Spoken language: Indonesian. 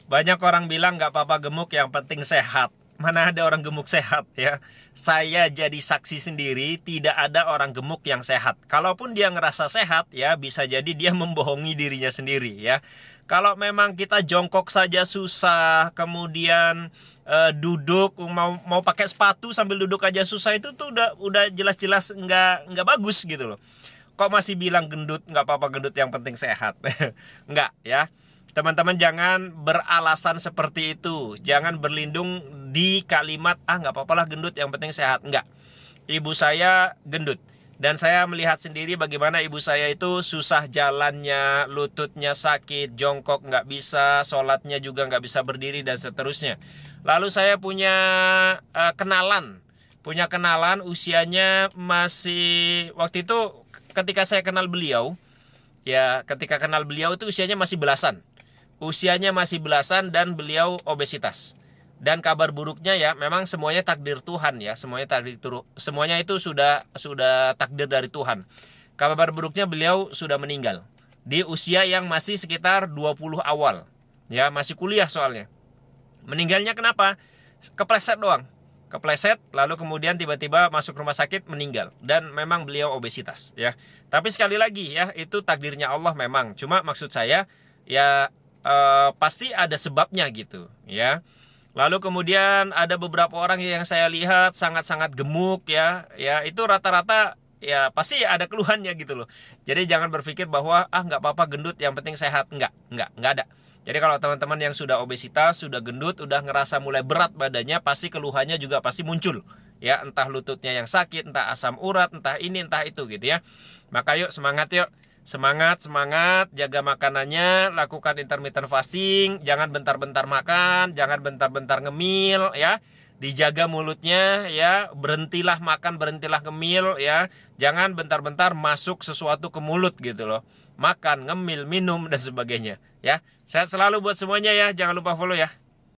Banyak orang bilang nggak apa-apa gemuk, yang penting sehat. Mana ada orang gemuk sehat ya. Saya jadi saksi sendiri, tidak ada orang gemuk yang sehat. Kalaupun dia ngerasa sehat ya, bisa jadi dia membohongi dirinya sendiri ya. Kalau memang kita jongkok saja susah, kemudian duduk mau pakai sepatu sambil duduk aja susah, itu tuh udah jelas-jelas nggak bagus gitu loh. Kok masih bilang gendut? Nggak apa-apa gendut, yang penting sehat. Nggak ya. Teman-teman jangan beralasan seperti itu. Jangan berlindung di kalimat nggak apa-apalah gendut, yang penting sehat. Nggak. Ibu saya gendut. Dan saya melihat sendiri bagaimana ibu saya itu susah jalannya, lututnya sakit, jongkok nggak bisa, sholatnya juga nggak bisa berdiri, dan seterusnya. Lalu saya punya kenalan usianya masih, waktu itu ketika saya kenal beliau, ya ketika kenal beliau itu usianya masih belasan. Usianya masih belasan dan beliau obesitas. Dan kabar buruknya ya, memang semuanya takdir Tuhan ya, semuanya itu sudah takdir dari Tuhan. Kabar buruknya beliau sudah meninggal di usia yang masih sekitar 20 awal. Ya, masih kuliah soalnya. Meninggalnya kenapa? Kepleset doang. Kepleset, lalu kemudian tiba-tiba masuk rumah sakit, meninggal. Dan memang beliau obesitas ya. Tapi sekali lagi ya, itu takdirnya Allah memang. Cuma maksud saya ya, pasti ada sebabnya gitu ya. Lalu kemudian ada beberapa orang yang saya lihat sangat-sangat gemuk ya, itu rata-rata ya pasti ada keluhannya gitu loh. Jadi jangan berpikir bahwa nggak apa-apa gendut, yang penting sehat. Nggak ada. Jadi kalau teman-teman yang sudah obesitas, sudah gendut, udah ngerasa mulai berat badannya, pasti keluhannya juga pasti muncul. Ya, entah lututnya yang sakit, entah asam urat, entah ini, entah itu gitu ya. Maka yuk semangat yuk. Semangat, jaga makanannya, lakukan intermittent fasting, jangan bentar-bentar makan, jangan bentar-bentar ngemil ya. Dijaga mulutnya ya, berhentilah makan, berhentilah ngemil ya. Jangan bentar-bentar masuk sesuatu ke mulut gitu loh. Makan, ngemil, minum dan sebagainya ya. Sehat selalu buat semuanya ya, jangan lupa follow ya.